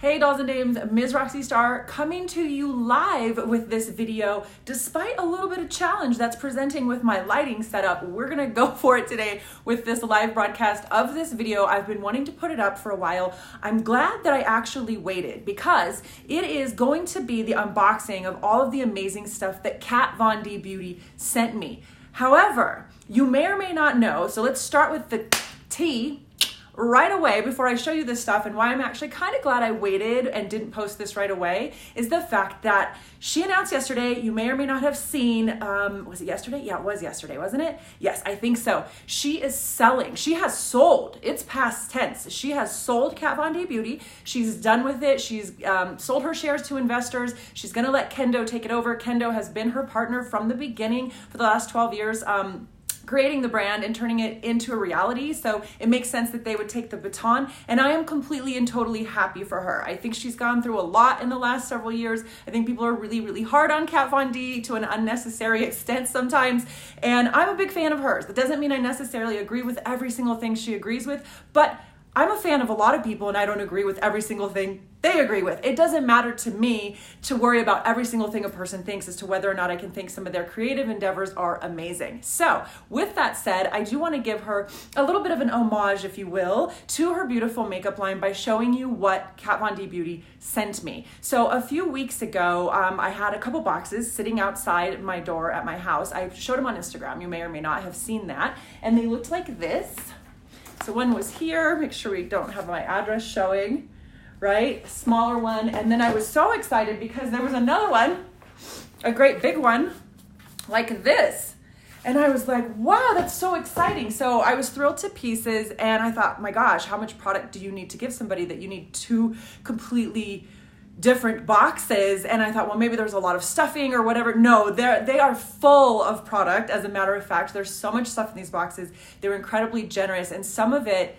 Hey dolls and dames, Ms. Roxy Star coming to you live with this video despite a little bit of challenge that's presenting with my lighting setup. We're gonna go for it today with this live broadcast of this video. I've been wanting to put it up for a while. I'm glad that I actually waited because it is going to be the unboxing of all of the amazing stuff that Kat Von D Beauty sent me. However, you may or may not know, so let's start with the tea right away before I show you this stuff, and why I'm actually kind of glad I waited and didn't post this right away is the fact that she announced yesterday, you may or may not have seen, was it yesterday? Yeah, it was yesterday, wasn't it? Yes, I think so. She is selling, she has sold, it's past tense. She has sold Kat Von D Beauty. She's done with it. She's sold her shares to investors. She's gonna let Kendo take it over. Kendo has been her partner from the beginning for the last 12 years. Creating the brand and turning it into a reality. So it makes sense that they would take the baton, and I am completely and totally happy for her. I think she's gone through a lot in the last several years. I think people are really hard on Kat Von D to an unnecessary extent sometimes, and I'm a big fan of hers. That doesn't mean I necessarily agree with every single thing she agrees with, but I'm a fan of a lot of people, and I don't agree with every single thing they agree with. It doesn't matter to me to worry about every single thing a person thinks as to whether or not I can think some of their creative endeavors are amazing. So with that said, I do want to give her a little bit of an homage, if you will, to her beautiful makeup line by showing you what Kat Von D Beauty sent me. So a few weeks ago, I had a couple boxes sitting outside my door at my house. I showed them on Instagram. You may or may not have seen that. And they looked like this. So one was here, make sure we don't have my address showing, right? Smaller one. And then I was so excited because there was another one, a great big one, like this. And I was like, wow, that's so exciting. So I was thrilled to pieces, and I thought, my gosh, how much product do you need to give somebody that you need two completely different boxes? And I thought, well, maybe there's a lot of stuffing or whatever. No, they are full of product. As a matter of fact, there's so much stuff in these boxes. They're incredibly generous, and some of it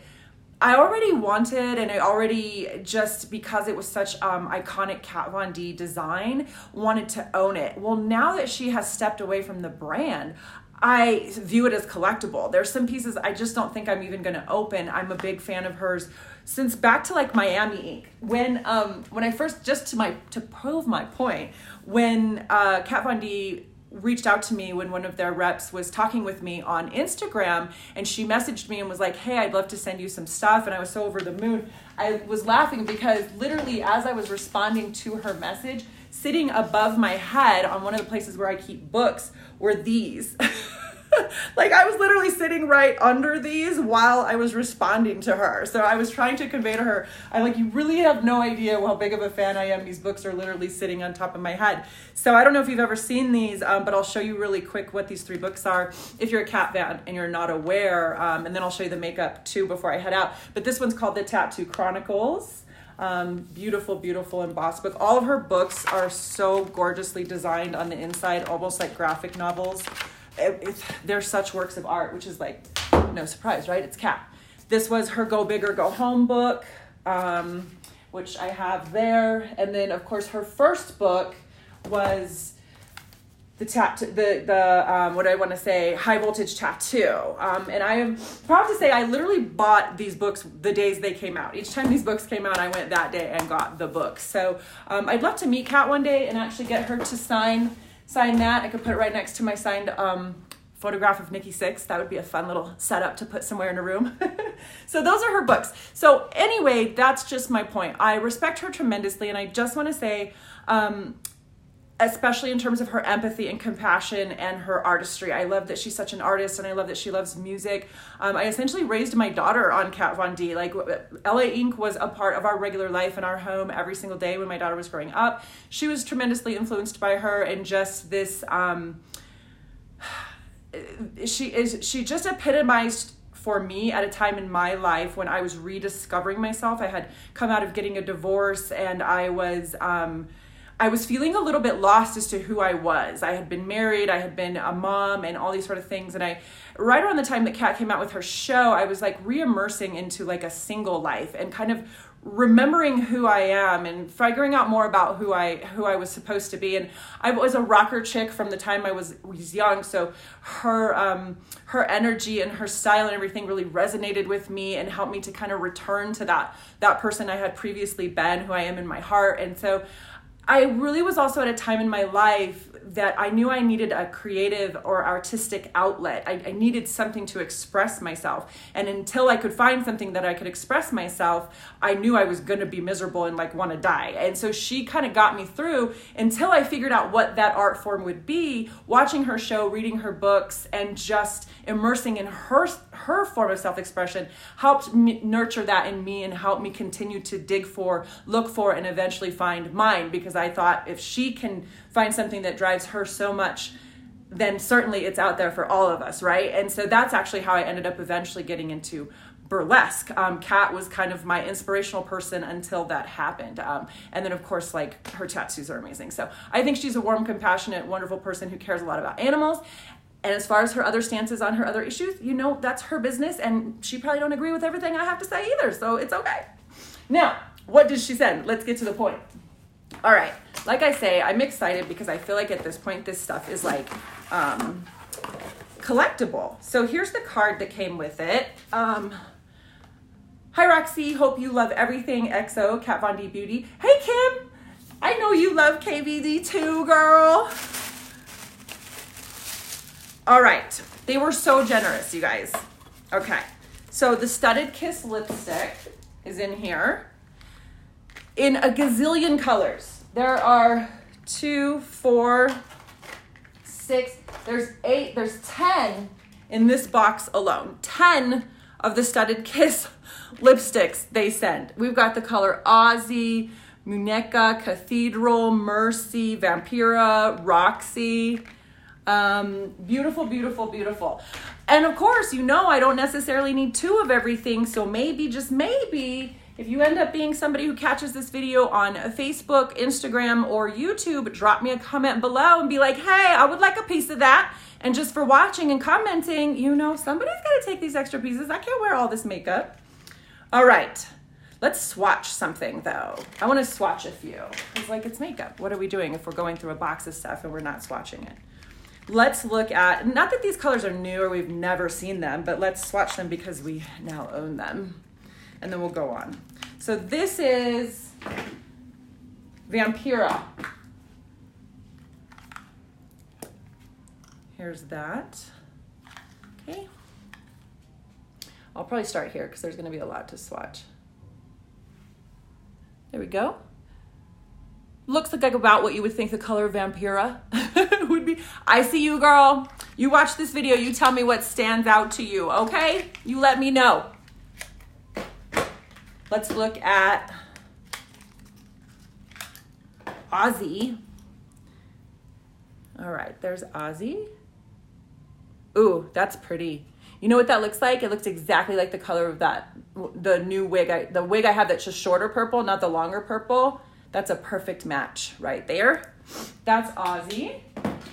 I already wanted, and I already, just because it was such iconic Kat Von D design, wanted to own it. Well, now that she has stepped away from the brand, I view it as collectible. There's some pieces I just don't think I'm even gonna open. I'm a big fan of hers since back to like Miami Ink. When I first, just to prove my point, when Kat Von D reached out to me when one of their reps was talking with me on Instagram, and she messaged me and was like, hey, I'd love to send you some stuff. And I was so over the moon. I was laughing because literally as I was responding to her message, sitting above my head on one of the places where I keep books were these. Like I was literally sitting right under these while I was responding to her. So I was trying to convey to her, I'm like, you really have no idea how big of a fan I am. These books are literally sitting on top of my head. So I don't know if you've ever seen these, but I'll show you really quick what these three books are if you're a Kat fan and you're not aware. And then I'll show you the makeup too before I head out. But this one's called The Tattoo Chronicles. Beautiful embossed book. All of her books are so gorgeously designed on the inside, almost like graphic novels. They're such works of art, which is like no surprise, right? It's Kat. This was her Go Big or Go Home book, which I have there. And then of course her first book was what do I want to say, High Voltage Tattoo. And I am proud to say I literally bought these books the days they came out. Each time these books came out, I went that day and got the book. So I'd love to meet Kat one day and actually get her to sign that. I could put it right next to my signed photograph of Nikki Sixx. That would be a fun little setup to put somewhere in a room. So those are her books. So anyway, that's just my point. I respect her tremendously, and I just want to say, especially in terms of her empathy and compassion and her artistry. I love that she's such an artist, and I love that she loves music. I essentially raised my daughter on Kat Von D. Like LA Ink was a part of our regular life in our home every single day when my daughter was growing up. She was tremendously influenced by her, and just this, she just epitomized for me at a time in my life when I was rediscovering myself. I had come out of getting a divorce, and I I was feeling a little bit lost as to who I was. I had been married, I had been a mom and all these sort of things. And right around the time that Kat came out with her show, I was like re-immersing into like a single life and kind of remembering who I am and figuring out more about who I was supposed to be. And I was a rocker chick from the time I was young. So her energy and her style and everything really resonated with me and helped me to kind of return to that person I had previously been, who I am in my heart. And so I really was also at a time in my life that I knew I needed a creative or artistic outlet. I needed something to express myself. And until I could find something that I could express myself, I knew I was going to be miserable and like want to die. And so she kind of got me through until I figured out what that art form would be, watching her show, reading her books, and just immersing in her form of self-expression helped nurture that in me and helped me continue to dig for, look for, and eventually find mine, because I thought if she can find something that drives her so much, then certainly it's out there for all of us, right? And so that's actually how I ended up eventually getting into burlesque. Kat was kind of my inspirational person until that happened. And then of course, like, her tattoos are amazing. So I think she's a warm, compassionate, wonderful person who cares a lot about animals. And as far as her other stances on her other issues, that's her business, and she probably don't agree with everything I have to say either, so it's okay. Now, what did she send? Let's get to the point. All right, like I say, I'm excited because I feel like at this point, this stuff is like collectible. So here's the card that came with it. Hi Roxy, hope you love everything XO, Kat Von D Beauty. Hey Kim, I know you love KVD too, girl. All right, they were so generous, you guys. Okay, so the Studded Kiss lipstick is in here in a gazillion colors. There are 2, 4, 6, there's 8, there's 10 in this box alone. 10 of the Studded Kiss lipsticks they send. We've got the color Aussie, Muñeca, Cathedral, Mercy, Vampira, Roxy. Beautiful, beautiful, beautiful. And of course, I don't necessarily need 2 of everything. So maybe, just maybe, if you end up being somebody who catches this video on Facebook, Instagram, or YouTube, drop me a comment below and be like, hey, I would like a piece of that. And just for watching and commenting, somebody's got to take these extra pieces. I can't wear all this makeup. All right. Let's swatch something though. I want to swatch a few. It's like, it's makeup. What are we doing if we're going through a box of stuff and we're not swatching it? Let's look at, not that these colors are new or we've never seen them, but let's swatch them because we now own them. And then we'll go on. So this is Vampira. Here's that. Okay. I'll probably start here because there's going to be a lot to swatch. There we go. Looks like about what you would think the color of Vampira would be. I see you, girl. You watch this video. You tell me what stands out to you, okay? You let me know. Let's look at Aussie. All right, there's Aussie. Ooh, that's pretty. You know what that looks like? It looks exactly like the color of the new wig. The wig I have that's just shorter purple, not the longer purple. That's a perfect match right there. That's Aussie.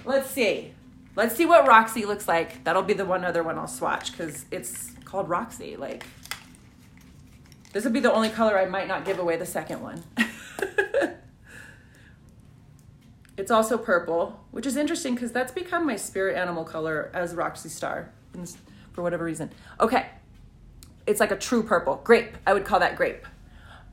Let's see. Let's see what Roxy looks like. That'll be the other one I'll swatch because it's called Roxy. Like, this would be the only color I might not give away the second one. It's also purple, which is interesting because that's become my spirit animal color as Roxy Star for whatever reason. Okay. It's like a true purple. Grape. I would call that grape.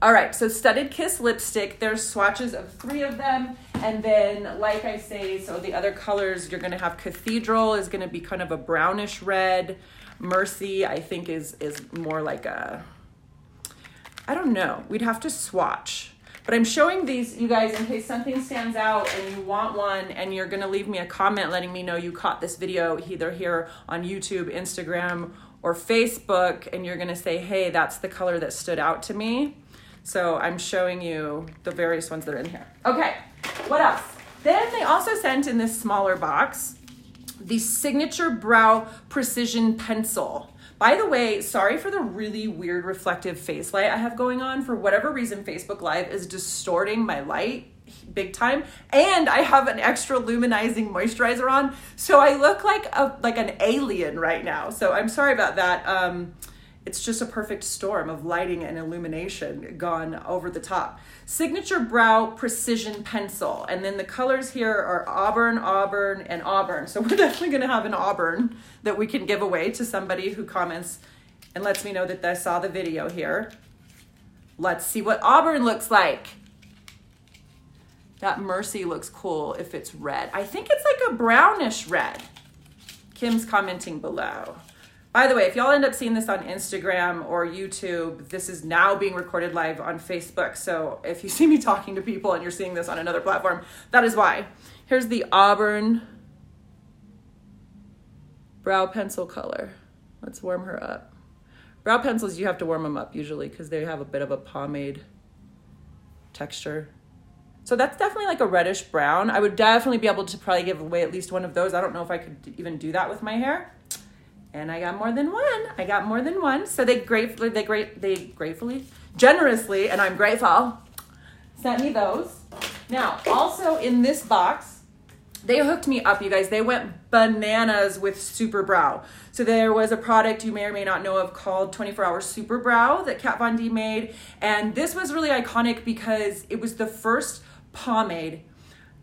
All right, so Studded Kiss lipstick, there's swatches of 3 of them. And then, like I say, so the other colors, you're gonna have Cathedral is gonna be kind of a brownish red. Mercy, I think is more like I don't know, we'd have to swatch. But I'm showing these, you guys, in case something stands out and you want one and you're gonna leave me a comment letting me know you caught this video either here on YouTube, Instagram, or Facebook, and you're gonna say, hey, that's the color that stood out to me. So I'm showing you the various ones that are in here. Okay, what else? Then they also sent in this smaller box the Signature Brow Precision Pencil. By the way, sorry for the really weird reflective face light I have going on. For whatever reason, Facebook Live is distorting my light big time, and I have an extra luminizing moisturizer on, so I look like an alien right now. So I'm sorry about that. It's just a perfect storm of lighting and illumination gone over the top. Signature Brow Precision Pencil, and then the colors here are Auburn, Auburn, and Auburn. So we're definitely gonna have an Auburn that we can give away to somebody who comments and lets me know that they saw the video here. Let's see what Auburn looks like. That Mercy looks cool if it's red. I think it's like a brownish red. Kim's commenting below. By the way, if y'all end up seeing this on Instagram or YouTube, this is now being recorded live on Facebook. So if you see me talking to people and you're seeing this on another platform, that is why. Here's the Auburn brow pencil color. Let's warm her up. Brow pencils, you have to warm them up usually because they have a bit of a pomade texture. So that's definitely like a reddish brown. I would definitely be able to probably give away at least one of those. I don't know if I could even do that with my hair. And I got more than one. So they gratefully, generously, and I'm grateful, sent me those. Now, also in this box, they hooked me up, you guys. They went bananas with Super Brow. So there was a product you may or may not know of called 24 Hour Super Brow that Kat Von D made. And this was really iconic because it was the first pomade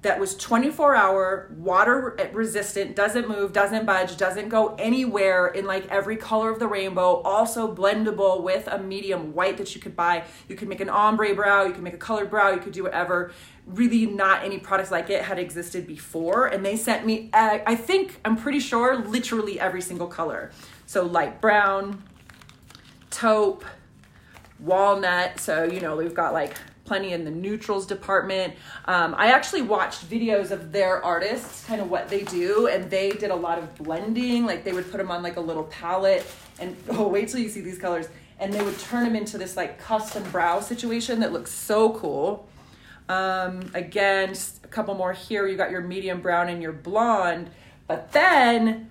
that was 24-hour, water resistant, doesn't move, doesn't budge, doesn't go anywhere in like every color of the rainbow, also blendable with a medium white that you could buy. You could make an ombre brow, you could make a colored brow, you could do whatever. Really not any products like it had existed before. And they sent me, I'm pretty sure, literally every single color. So light brown, taupe, walnut. So, you know, we've got like plenty in the neutrals department. I actually watched videos of their artists, kind of what they do, and they did a lot of blending. Like they would put them on like a little palette and, oh, wait till you see these colors. And they would turn them into this like custom brow situation that looks so cool. Again, just a couple more here. You got your medium brown and your blonde, but then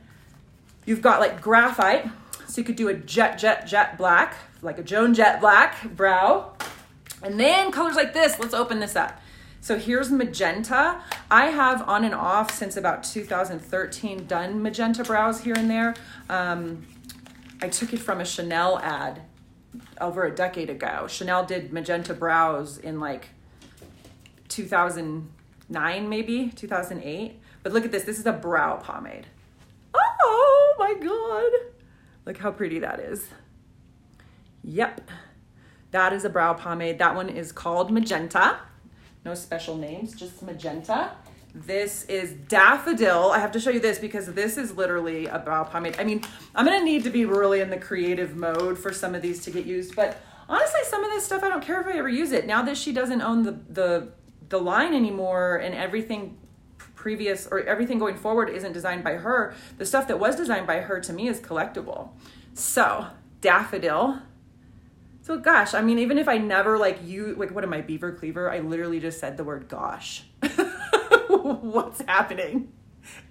you've got like graphite. So you could do a jet black, like a Joan Jett black brow. And then colors like this. Let's open this up. So here's magenta. I have on and off since about 2013 done magenta brows here and there. I took it from a Chanel ad over a decade ago. Chanel did magenta brows in like 2009, maybe 2008. But look at this. This is a brow pomade. Oh my God. Look how pretty that is. Yep. That is a brow pomade. That one is called Magenta. No special names, just Magenta. This is Daffodil. I have to show you this because this is literally a brow pomade. I mean, I'm gonna need to be really in the creative mode for some of these to get used, but honestly, some of this stuff, I don't care if I ever use it. Now that she doesn't own the line anymore and everything previous or everything going forward isn't designed by her, the stuff that was designed by her to me is collectible. So, Daffodil. So gosh, I mean, even if I never like what am I, Beaver Cleaver? I literally just said the word gosh. What's happening?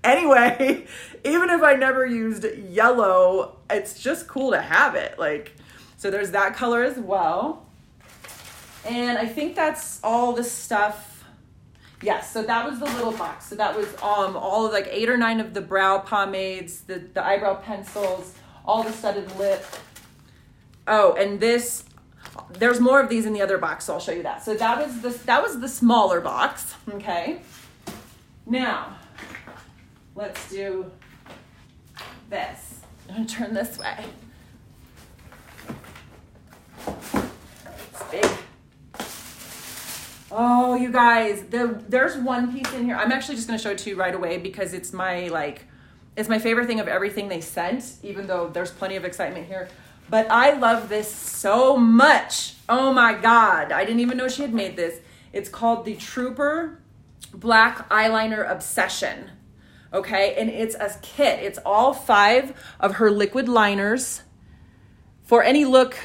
Anyway, even if I never used yellow, it's just cool to have it. Like, so there's that color as well. And I think that's all the stuff. Yes, so that was the little box. So that was all of like 8 or 9 of the brow pomades, the eyebrow pencils, all the studded lip. Oh, and this, there's more of these in the other box, so I'll show you that. So that was the smaller box, okay? Now, let's do this. I'm gonna turn this way. It's big. Oh, you guys, there's one piece in here. I'm actually just gonna show it to you right away because it's my favorite thing of everything they sent, even though there's plenty of excitement here. But I love this so much. Oh my God. I didn't even know she had made this. It's called the Trooper Black Eyeliner Obsession. Okay, and it's a kit. It's all 5 of her liquid liners for any look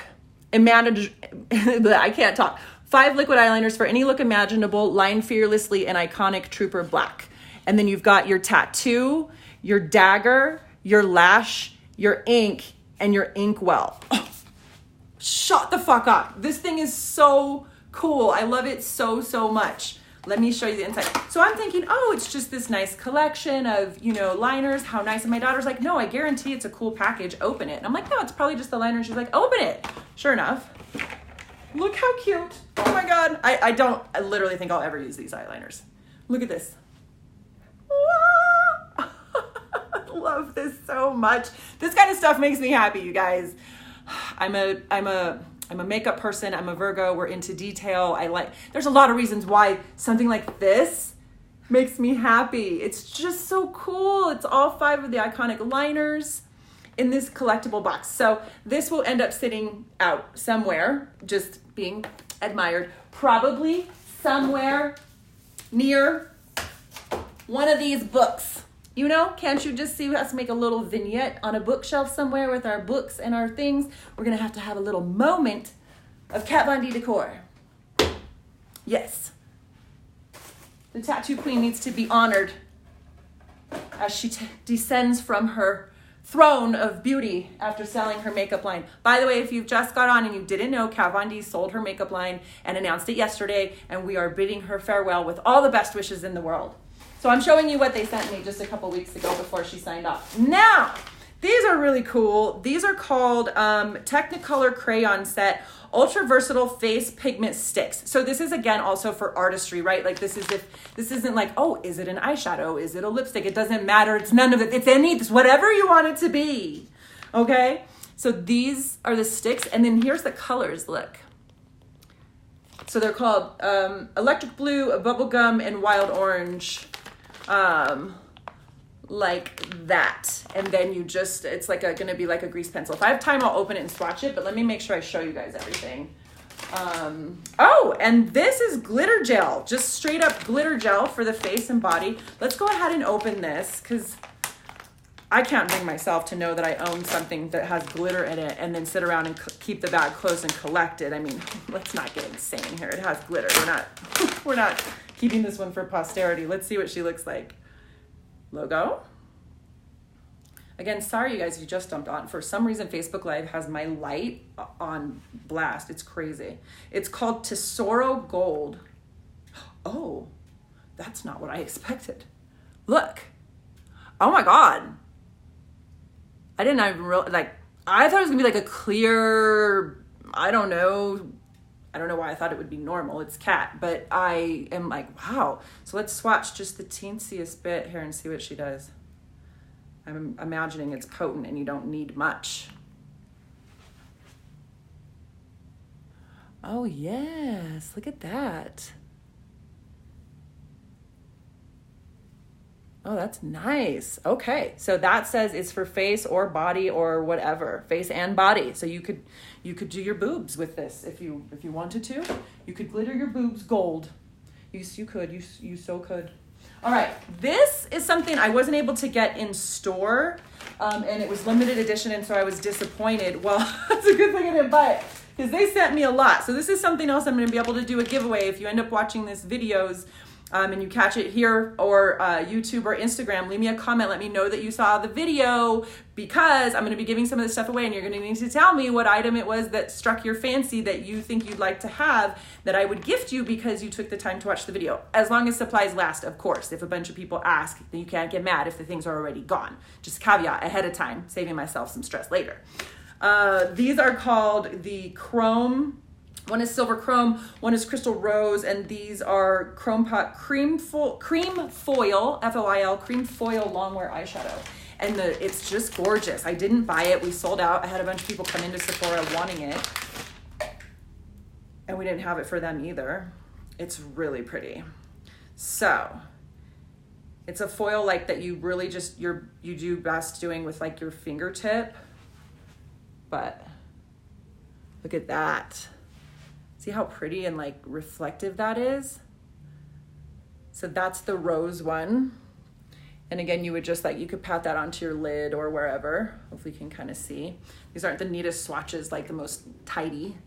I can't talk. 5 liquid eyeliners for any look imaginable, line fearlessly in iconic Trooper Black. And then you've got your tattoo, your dagger, your lash, your ink, and your ink well. Oh, shut the fuck up. This thing is so cool. I love it so, so much. Let me show you the inside. So I'm thinking, oh, it's just this nice collection of, you know, liners. How nice. And my daughter's like, no, I guarantee it's a cool package. Open it. And I'm like, no, it's probably just the liner. She's like, open it. Sure enough. Look how cute. Oh my God. I literally think I'll ever use these eyeliners. Look at this. I love this so much. This kind of stuff makes me happy, you guys. I'm a makeup person. I'm a Virgo. We're into detail. There's a lot of reasons why something like this makes me happy. It's just so cool. It's all 5 of the iconic liners in this collectible box. So this will end up sitting out somewhere, just being admired, probably somewhere near one of these books. You know, can't you just see us make a little vignette on a bookshelf somewhere with our books and our things? We're gonna have to have a little moment of Kat Von D decor. Yes. The tattoo queen needs to be honored as she descends from her throne of beauty after selling her makeup line. By the way, if you've just got on and you didn't know, Kat Von D sold her makeup line and announced it yesterday, and we are bidding her farewell with all the best wishes in the world. So I'm showing you what they sent me just a couple weeks ago before she signed off. Now, these are really cool. These are called Technicolor Crayon Set Ultra Versatile Face Pigment Sticks. So this is, again, also for artistry, right? Like this isn't like, oh, is it an eyeshadow? Is it a lipstick? It doesn't matter. It's none of it. It's whatever you want it to be. Okay? So these are the sticks. And then here's the colors. Look. So they're called Electric Blue, Bubblegum, and Wild Orange. Like that. And then you just, it's like gonna be like a grease pencil. If I have time, I'll open it and swatch it, but let me make sure I show you guys everything. Oh, and this is glitter gel, just straight up glitter gel for the face and body. Let's go ahead and open this, because I can't bring myself to know that I own something that has glitter in it and then sit around and keep the bag closed and collect it. I mean, let's not get insane here. It has glitter. We're not keeping this one for posterity. Let's see what she looks like. Logo. Again, sorry you guys, you just jumped on. For some reason, Facebook Live has my light on blast. It's crazy. It's called Tesoro Gold. Oh, that's not what I expected. Look. Oh my God. I didn't even realize, I thought it was gonna be like a clear, I don't know why I thought it would be normal. It's Kat, but I am like, wow. So let's swatch just the teensiest bit here and see what she does. I'm imagining it's potent and you don't need much. Oh yes, look at that. Oh, that's nice. Okay, so that says it's for face or body or whatever, face and body. So you could do your boobs with this if you wanted to. You could glitter your boobs gold. You so could. All right, this is something I wasn't able to get in store, and it was limited edition, and so I was disappointed. Well, that's a good thing I didn't buy it, because they sent me a lot. So this is something else I'm going to be able to do a giveaway if you end up watching this videos. And you catch it here or YouTube or Instagram, leave me a comment. Let me know that you saw the video, because I'm going to be giving some of this stuff away, and you're going to need to tell me what item it was that struck your fancy that you think you'd like to have that I would gift you because you took the time to watch the video. As long as supplies last, of course. If a bunch of people ask, then you can't get mad if the things are already gone. Just caveat ahead of time, saving myself some stress later. These are called the Chrome. One is silver chrome, one is crystal rose, and these are chrome pot cream foil, F-O-I-L, cream foil longwear eyeshadow. And it's just gorgeous. I didn't buy it. We sold out. I had a bunch of people come into Sephora wanting it, and we didn't have it for them either. It's really pretty. So it's a foil like that you really just, you do best doing with like your fingertip, but look at that. See how pretty and like reflective that is? So that's the rose one. And again, you would just you could pat that onto your lid or wherever. Hopefully you can kind of see. These aren't the neatest swatches, like the most tidy.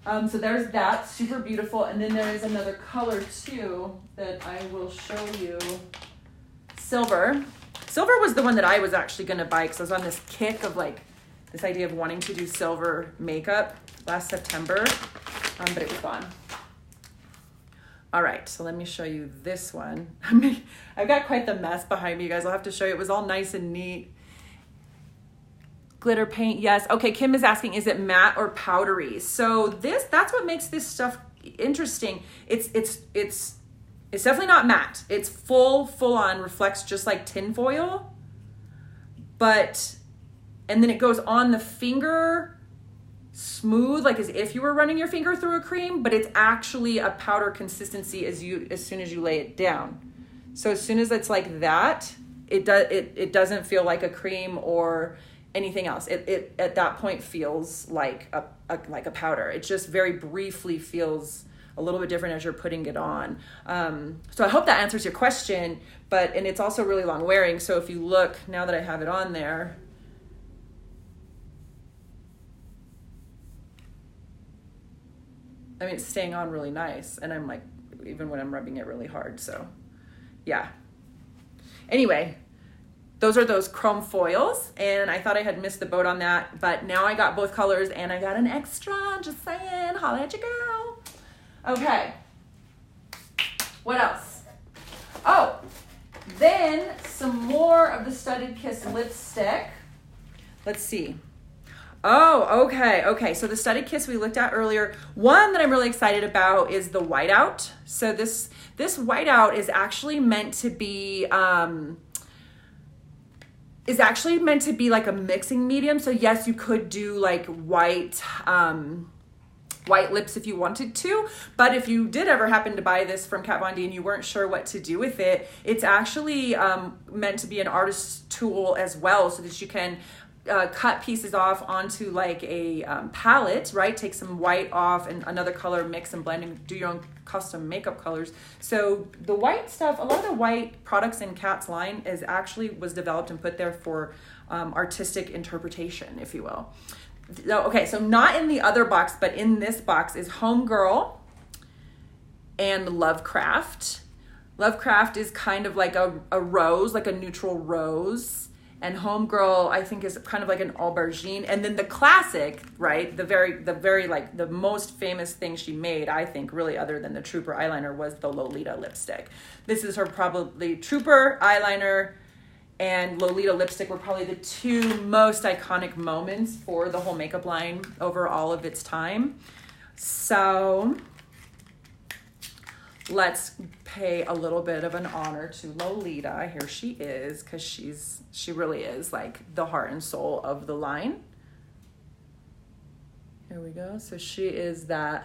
So there's that, super beautiful. And then there is another color too that I will show you. Silver. Silver was the one that I was actually gonna buy because I was on this kick of like this idea of wanting to do silver makeup last September, but it was gone. All right, so let me show you this one. I've got quite the mess behind me, you guys. I'll have to show you. It was all nice and neat. Glitter paint, yes. Okay, Kim is asking, is it matte or powdery? So that's what makes this stuff interesting. It's definitely not matte. It's full on, reflects just like tin foil. And then it goes on the finger smooth, like as if you were running your finger through a cream, but it's actually a powder consistency as soon as you lay it down. So as soon as it's like that, it doesn't feel like a cream or anything else. It at that point feels like a powder. It just very briefly feels a little bit different as you're putting it on. So I hope that answers your question, and it's also really long wearing. So if you look, now that I have it on there, I mean, it's staying on really nice. And I'm like, even when I'm rubbing it really hard. So yeah. Anyway, those are those chrome foils. And I thought I had missed the boat on that, but now I got both colors and I got an extra, just saying, holla at your girl. Okay. What else? Oh, then some more of the Studded Kiss lipstick. Let's see. Oh, okay. So the Studded Kiss we looked at earlier. One that I'm really excited about is the whiteout. So this whiteout is actually meant to be like a mixing medium. So yes, you could do like white lips if you wanted to, but if you did ever happen to buy this from Kat Von D and you weren't sure what to do with it, it's actually meant to be an artist's tool as well, so that you can cut pieces off onto like a palette, right? Take some white off and another color, mix and blend and do your own custom makeup colors. So the white stuff, a lot of the white products in Kat's line was developed and put there for artistic interpretation, if you will. Okay, so not in the other box, but in this box is Homegirl and Lovecraft. Lovecraft is kind of like a rose, like a neutral rose. And Homegirl, I think, is kind of like an aubergine. And then the classic, right, the very like the most famous thing she made, I think, really, other than the Trooper eyeliner, was the Lolita lipstick. This is her probably Trooper eyeliner and Lolita lipstick were probably the two most iconic moments for the whole makeup line over all of its time. So let's pay a little bit of an honor to Lolita. Here she is, because she really is like the heart and soul of the line. Here we go. So she is that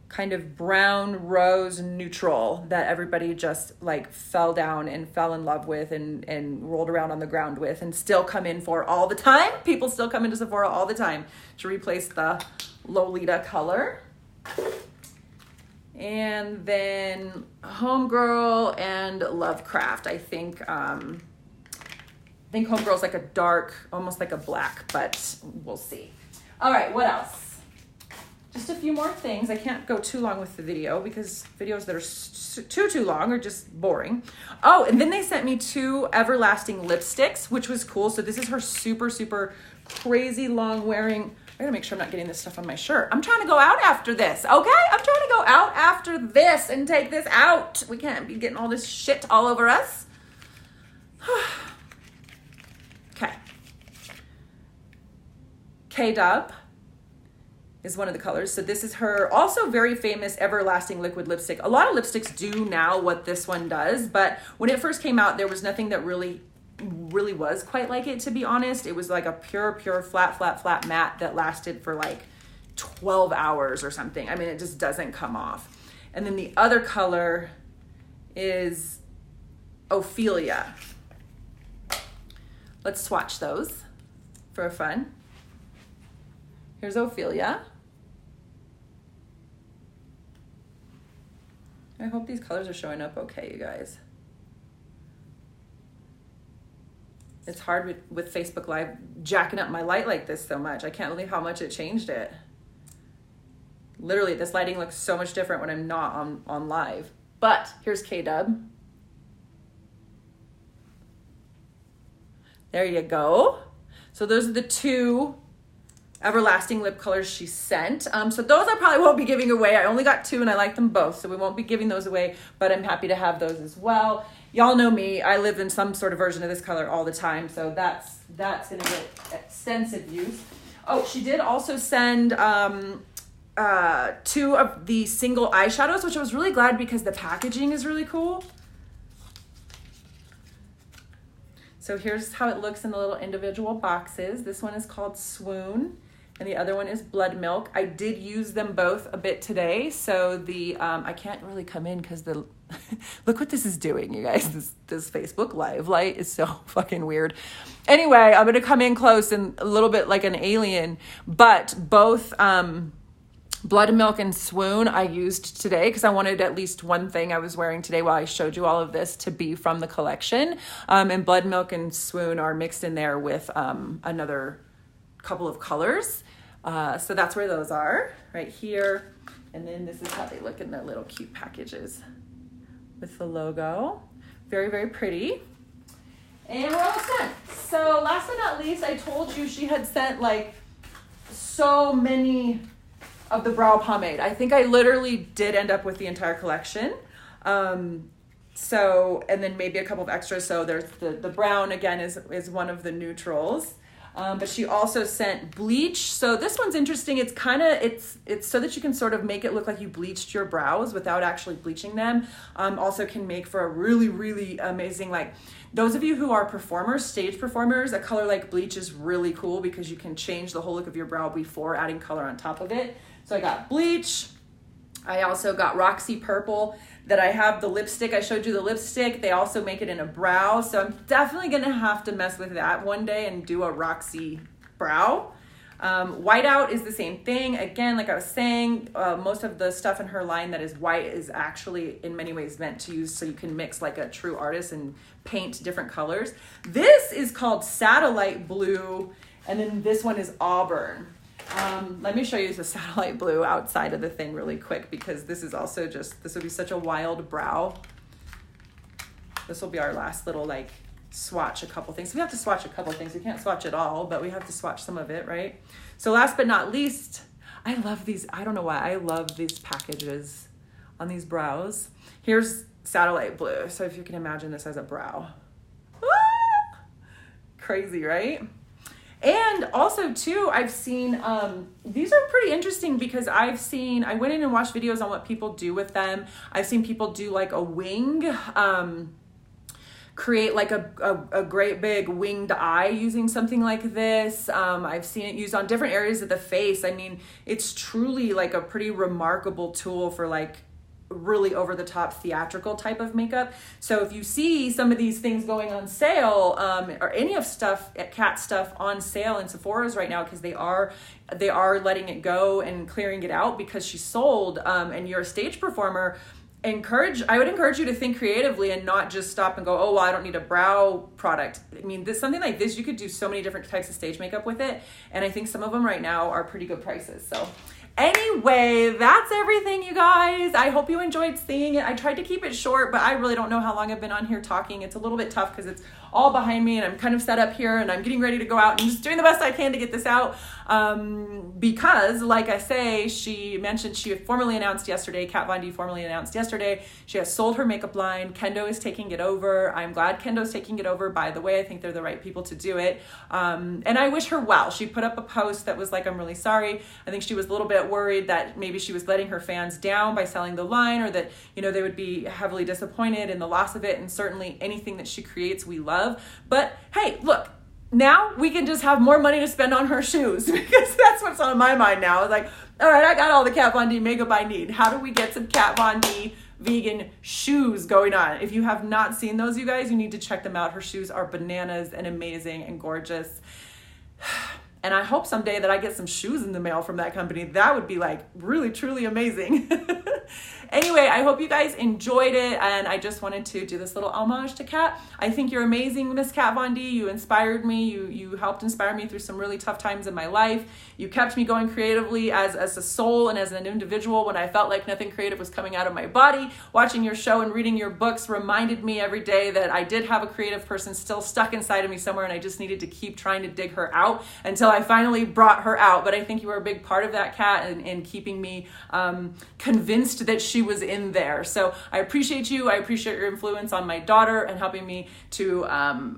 kind of brown rose neutral that everybody just like fell down and fell in love with and rolled around on the ground with and still come in for all the time. People still come into Sephora all the time to replace the Lolita color. And then Homegirl and Lovecraft. I think Homegirl's like a dark, almost like a black, but we'll see. All right, what else? Just a few more things. I can't go too long with the video because videos that are too long are just boring. Oh, and then they sent me 2 Everlasting lipsticks, which was cool. So this is her super, super crazy long wearing. I gotta make sure I'm not getting this stuff on my shirt. I'm trying to go out after this, okay? I'm trying to go out after this and take this out. We can't be getting all this shit all over us. Okay. K-Dub is one of the colors. So this is her also very famous Everlasting liquid lipstick. A lot of lipsticks do now what this one does, but when it first came out, there was nothing that really was quite like it, to be honest. It was like a pure flat matte that lasted for like 12 hours or something. I mean, it just doesn't come off. And then the other color is Ophelia. Let's swatch those for fun. Here's Ophelia. I hope these colors are showing up okay, you guys. It's hard with Facebook Live jacking up my light like this so much. I can't believe how much it changed it. Literally, this lighting looks so much different when I'm not on live. But here's K-Dub. There you go. So those are the two everlasting lip colors she sent. So those I probably won't be giving away. I only got two and I like them both, so we won't be giving those away, but I'm happy to have those as well. Y'all know me, I live in some sort of version of this color all the time, so that's gonna get extensive use. Oh, she did also send two of the single eyeshadows, which I was really glad because the packaging is really cool. So here's how it looks in the little individual boxes. This one is called Swoon and the other one is Blood Milk. I did use them both a bit today. So the, I can't really come in because the, look what this is doing, you guys. This Facebook Live light is so fucking weird. Anyway, I'm going to come in close and a little bit like an alien, but both, Blood Milk and Swoon I used today because I wanted at least one thing I was wearing today while I showed you all of this to be from the collection. And Blood Milk and Swoon are mixed in there with another couple of colors. So that's where those are, right here. And then this is how they look in their little cute packages with the logo. Very, very pretty. And we're all set. So last but not least, I told you she had sent like so many of the brow pomade. I think I literally did end up with the entire collection. So, and then maybe a couple of extras. So there's the brown again is one of the neutrals. But she also sent bleach. So this one's interesting. It's kind of, it's so that you can sort of make it look like you bleached your brows without actually bleaching them. Also can make for a really, really amazing, like those of you who are performers, stage performers, a color like bleach is really cool because you can change the whole look of your brow before adding color on top of it. So I got bleach. I also got Roxy Purple that I have the lipstick. I showed you the lipstick. They also make it in a brow. So I'm definitely going to have to mess with that one day and do a Roxy brow. Whiteout is the same thing. Again, like I was saying, most of the stuff in her line that is white is actually in many ways meant to use so you can mix like a true artist and paint different colors. This is called Satellite Blue, and then this one is Auburn. Let me show you the Satellite Blue outside of the thing really quick because this is also just, this would be such a wild brow. This will be our last little like swatch a couple things. We have to swatch a couple things. We can't swatch it all, but we have to swatch some of it, right? So last but not least, I love these. I don't know why. I love these packages on these brows. Here's Satellite Blue. So if you can imagine this as a brow. Ah! Crazy, right? And also too, I've seen, these are pretty interesting because I went in and watched videos on what people do with them. I've seen people do like a wing, create like a great big winged eye using something like this. I've seen it used on different areas of the face. I mean, it's truly like a pretty remarkable tool for like really over the top theatrical type of makeup. So if you see some of these things going on sale, or any of stuff at Cat stuff on sale in Sephora's right now, because they are letting it go and clearing it out because she's sold, and you're a stage performer, I would encourage you to think creatively and not just stop and go, oh, well, I don't need a brow product. I mean, something like this, you could do so many different types of stage makeup with it. And I think some of them right now are pretty good prices. So anyway, that's everything, you guys. I hope you enjoyed seeing it. I tried to keep it short, but I really don't know how long I've been on here talking. It's a little bit tough because it's all behind me and I'm kind of set up here and I'm getting ready to go out and just doing the best I can to get this out. Because like I say, she mentioned, she formally announced yesterday, Kat Von D formally announced yesterday, she has sold her makeup line. Kendo is taking it over. I'm glad Kendo's taking it over. By the way, I think they're the right people to do it. And I wish her well. She put up a post that was like, I'm really sorry. I think she was a little bit worried that maybe she was letting her fans down by selling the line, or that, you know, they would be heavily disappointed in the loss of it. And certainly anything that she creates, we love. But hey, look, now we can just have more money to spend on her shoes because that's what's on my mind now. It's like, all right, I got all the Kat Von D makeup I need. How do we get some Kat Von D vegan shoes going on? If you have not seen those, you guys, you need to check them out. Her shoes are bananas and amazing and gorgeous. And I hope someday that I get some shoes in the mail from that company. That would be like really, truly amazing. Anyway, I hope you guys enjoyed it, and I just wanted to do this little homage to Kat. I think you're amazing, Miss Kat Von D. You inspired me. You helped inspire me through some really tough times in my life. You kept me going creatively as a soul and as an individual when I felt like nothing creative was coming out of my body. Watching your show and reading your books reminded me every day that I did have a creative person still stuck inside of me somewhere, and I just needed to keep trying to dig her out until I finally brought her out. But I think you were a big part of that, Kat, in keeping me convinced that she was in there. So I appreciate you. I appreciate your influence on my daughter and helping me to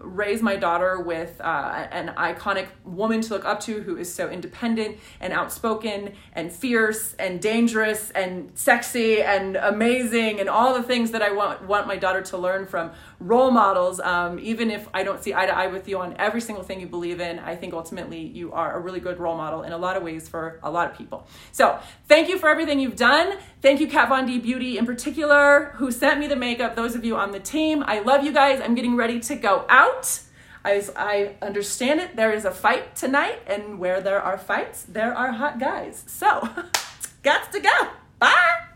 raise my daughter with an iconic woman to look up to who is so independent and outspoken and fierce and dangerous and sexy and amazing and all the things that I want my daughter to learn from role models. Even if I don't see eye to eye with you on every single thing you believe in, I think ultimately you are a really good role model in a lot of ways for a lot of people. So thank you for everything you've done. Thank you, Kat Von D Beauty in particular, who sent me the makeup. Those of you on the team, I love you guys. I'm getting ready to go out. As I understand it, there is a fight tonight, and where there are fights, there are hot guys. So, gots to go. Bye.